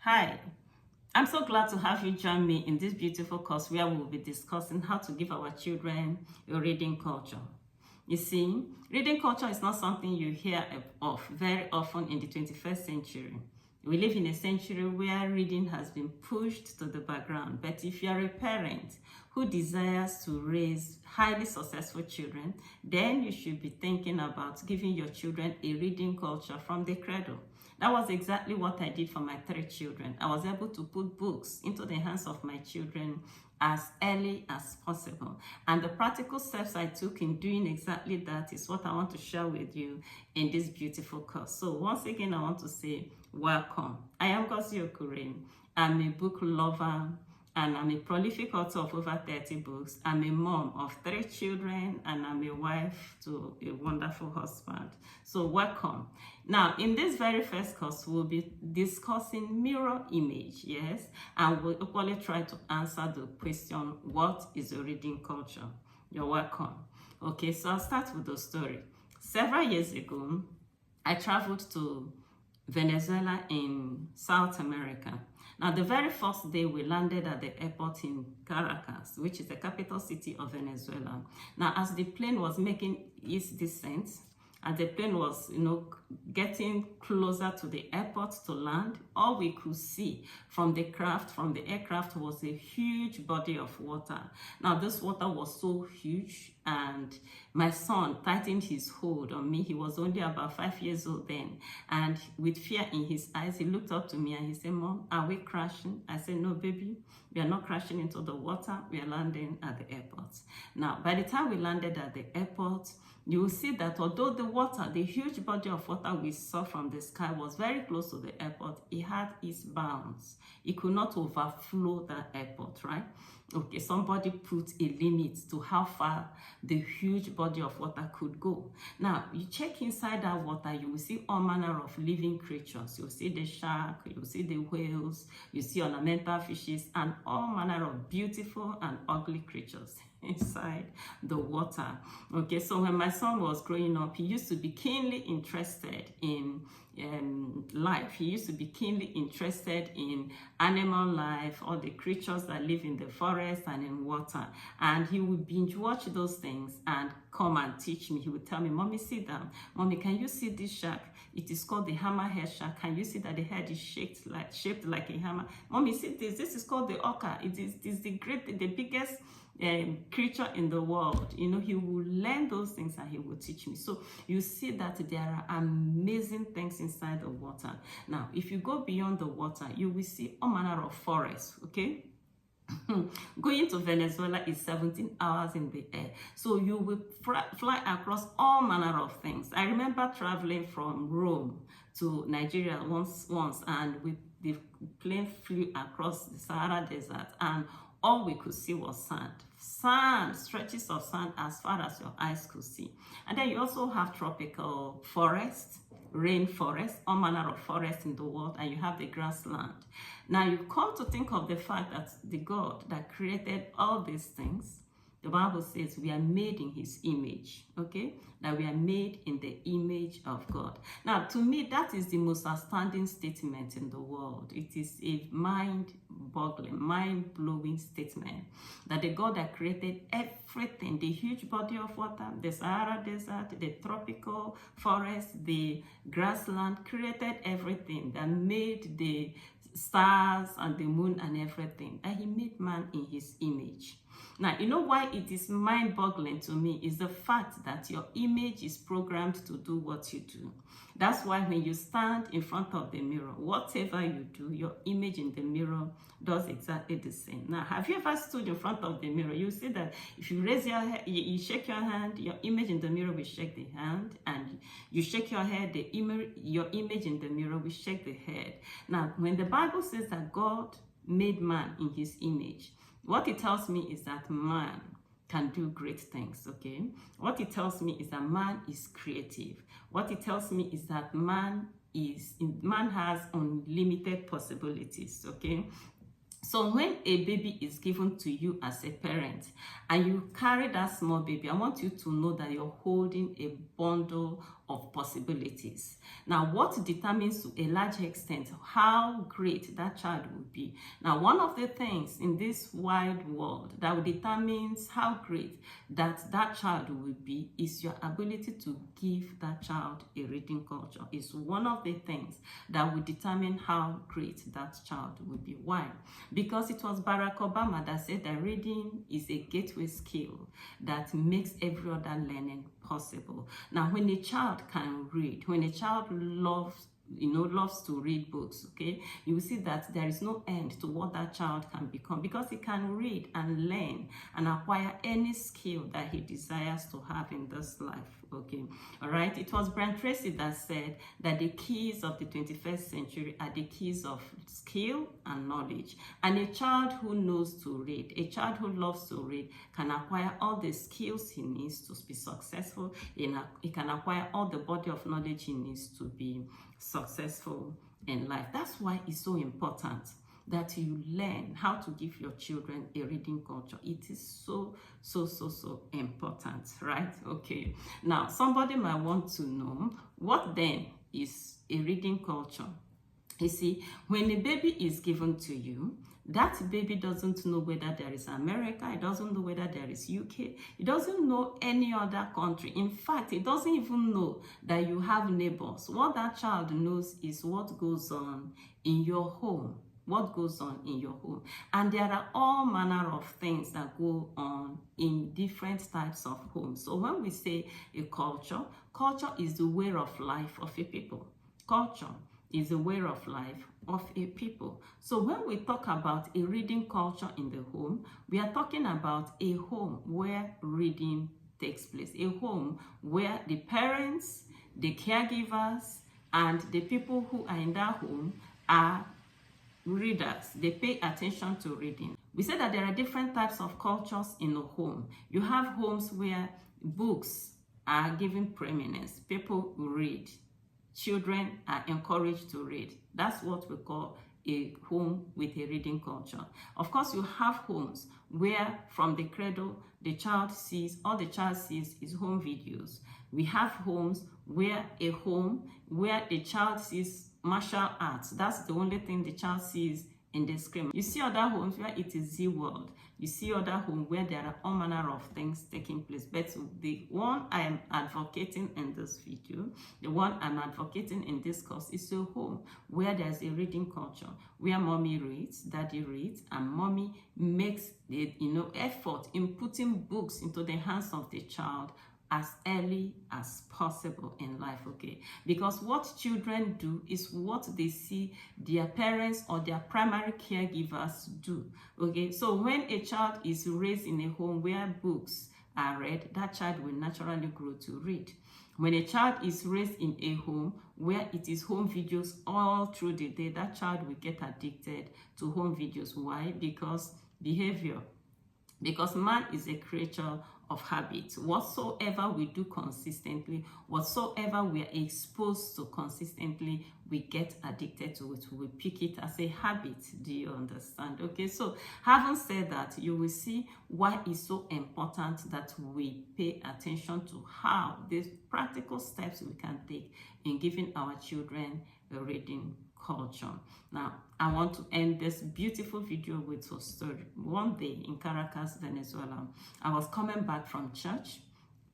Hi, I'm so glad to have you join me in this beautiful course where we'll be discussing how to give our children a reading culture. You see, reading culture is not something you hear of very often in the 21st century. We live in a century where reading has been pushed to the background, but if you're a parent who desires to raise highly successful children, then you should be thinking about giving your children a reading culture from the cradle. That was exactly what I did for my 3 children. I was able to put books into the hands of my children as early as possible. And the practical steps I took in doing exactly that is what I want to share with you in this beautiful course. So once again, I want to say welcome. I am Ngozi Okure. I'm a book lover and I'm a prolific author of over 30 books. I'm a mom of 3 children and I'm a wife to a wonderful husband. So welcome. Now, in this very first course, we'll be discussing mirror image, yes? And we'll equally try to answer the question, what is a reading culture? You're welcome. Okay, so I'll start with the story. Several years ago, I traveled to Venezuela in South America. Now, the very first day we landed at the airport in Caracas, which is the capital city of Venezuela. Now, as the plane was making its descent, as the plane was, getting closer to the airport to land, all we could see from the aircraft was a huge body of water. Now, this water was so huge, and my son tightened his hold on me. He was only about 5 years old then, and with fear in his eyes, he looked up to me and he said, "Mom, are we crashing?" I said, "No, baby, we are not crashing into the water. We are landing at the airport." Now, by the time we landed at the airport, you will see that although the huge body of water we saw from the sky was very close to the airport, it had its bounds. It could not overflow the airport, right? Okay, somebody put a limit to how far the huge body of water could go. Now, you check inside that water, you will see all manner of living creatures. You'll see the shark, you'll see the whales, you see ornamental fishes, and all manner of beautiful and ugly creatures inside the water. Okay, so when my son was growing up, he used to be keenly interested in life. He used to be keenly interested in animal life, all the creatures that live in the forest and in water. And he would binge watch those things and come and teach me. He would tell me, "Mommy, sit down. Mommy, can you see this shark? It is called the hammerhead shark. Can you see that the head is shaped like a hammer? Mommy, see this. This is called the orca. It is the biggest creature in the world." He will learn those things and he will teach me. So you see that there are amazing things inside the water. Now, if you go beyond the water, you will see all manner of forests, okay? Going to Venezuela is 17 hours in the air. So you will fly across all manner of things. I remember traveling from Rome to Nigeria once, and the plane flew across the Sahara Desert, and all we could see was sand, stretches of sand as far as your eyes could see. And then you also have tropical forests, rainforest, all manner of forests in the world, and you have the grassland. Now you come to think of the fact that the God that created all these things, the Bible says we are made in his image, okay? That we are made in the image of God. Now, to me, that is the most outstanding statement in the world. It is a mind-boggling, mind-blowing statement that the God that created everything, the huge body of water, the Sahara Desert, the tropical forest, the grassland, created everything, that made the stars and the moon and everything, and he made man in his image. Now, you know why it is mind-boggling to me is the fact that your image is programmed to do what you do. That's why when you stand in front of the mirror, whatever you do, your image in the mirror does exactly the same. Now, have you ever stood in front of the mirror? You see that if you raise your head, you shake your hand, your image in the mirror will shake the hand, and you shake your head, your image in the mirror will shake the head. Now, when the Bible says that God made man in his image, what it tells me is that man can do great things, okay? What it tells me is that man is creative. What it tells me is that man has unlimited possibilities, okay? So when a baby is given to you as a parent and you carry that small baby, I want you to know that you're holding a bundle of possibilities. Now, what determines to a large extent how great that child will be? Now, one of the things in this wide world that will determines how great that child will be is your ability to give that child a reading culture. Is one of the things that will determine how great that child will be. Why? Because it was Barack Obama that said that reading is a gateway skill that makes every other learning possible. Now, when a child can read, when a child loves to read books, okay, you will see that there is no end to what that child can become, because he can read and learn and acquire any skill that he desires to have in this life. Okay, all right. It was Brian Tracy that said that the keys of the 21st century are the keys of skill and knowledge. And a child who knows to read, a child who loves to read, can acquire all the skills he needs to be successful. He can acquire all the body of knowledge he needs to be successful in life. That's why it's so important that you learn how to give your children a reading culture. It is so important, right? Okay. Now, somebody might want to know, what then is a reading culture? You see, when a baby is given to you, that baby doesn't know whether there is America, it doesn't know whether there is UK, it doesn't know any other country. In fact, it doesn't even know that you have neighbors. What that child knows is what goes on in your home. What goes on in your home. And there are all manner of things that go on in different types of homes. So when we say a culture, culture is the way of life of a people. Culture is the way of life of a people. So when we talk about a reading culture in the home, we are talking about a home where reading takes place. A home where the parents, the caregivers, and the people who are in that home are readers. They pay attention to reading. We said that there are different types of cultures in a home. You have homes where books are given preeminence. People read. Children are encouraged to read. That's what we call a home with a reading culture. Of course, you have homes where from the cradle, all the child sees is home videos. We have homes where the child sees martial arts. That's the only thing the child sees in the screen. You see other homes where it is Z world. You see other homes where there are all manner of things taking place. But the one I am advocating in this video, the one I'm advocating in this course, is a home where there's a reading culture, where mommy reads, daddy reads, and mommy makes the effort in putting books into the hands of the child as early as possible in life, okay? Because what children do is what they see their parents or their primary caregivers do, okay? So when a child is raised in a home where books are read, that child will naturally grow to read. When a child is raised in a home where it is home videos all through the day, that child will get addicted to home videos. Why? Because behavior. Because man is a creature of habit. Whatsoever we do consistently, whatsoever we are exposed to consistently, we get addicted to it. We pick it as a habit. Do you understand? Okay, so having said that, you will see why it's so important that we pay attention to how these practical steps we can take in giving our children a reading culture. Now, I want to end this beautiful video with a story. One day in Caracas, Venezuela, I was coming back from church.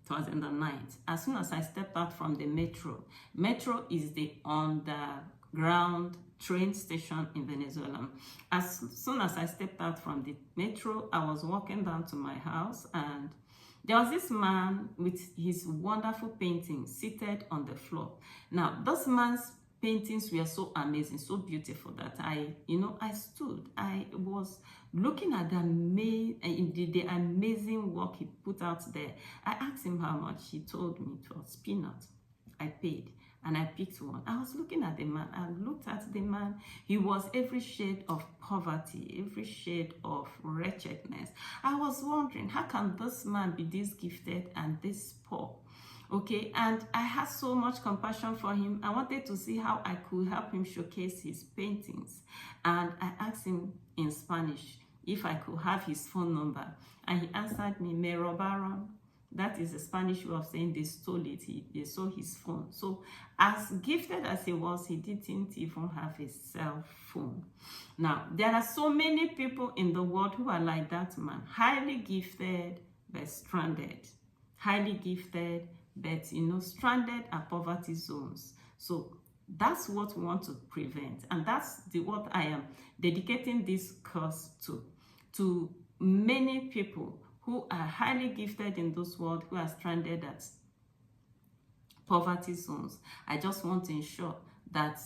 It was in the night. As soon as I stepped out from the metro is the underground train station in Venezuela. As soon as I stepped out from the metro, I was walking down to my house, and there was this man with his wonderful painting seated on the floor. Now, this man's paintings were so amazing, so beautiful that I stood. I was looking at the amazing work he put out there. I asked him how much. He told me it was peanuts. I paid and I picked one. I was looking at the man. I looked at the man. He was every shade of poverty, every shade of wretchedness. I was wondering, how can this man be this gifted and this poor? Okay, and I had so much compassion for him. I wanted to see how I could help him showcase his paintings. And I asked him in Spanish if I could have his phone number. And he answered me, "Me robaron That is the Spanish way of saying they stole it. They stole his phone. So as gifted as he was, he didn't even have a cell phone. Now, there are so many people in the world who are like that man. Highly gifted, but stranded. Highly gifted, but, stranded at poverty zones. So that's what we want to prevent. And that's what I am dedicating this course to many people who are highly gifted in this world, who are stranded at poverty zones. I just want to ensure that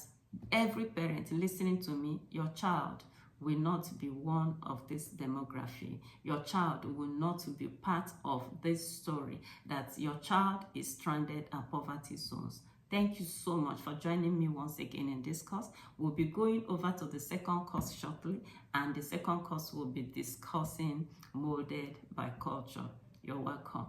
every parent listening to me, your child will not be one of this demography. Your child will not be part of this story, that your child is stranded at poverty zones. Thank you so much for joining me once again in this course. We'll be going over to the second course shortly, and the second course will be discussing molded by culture. You're welcome.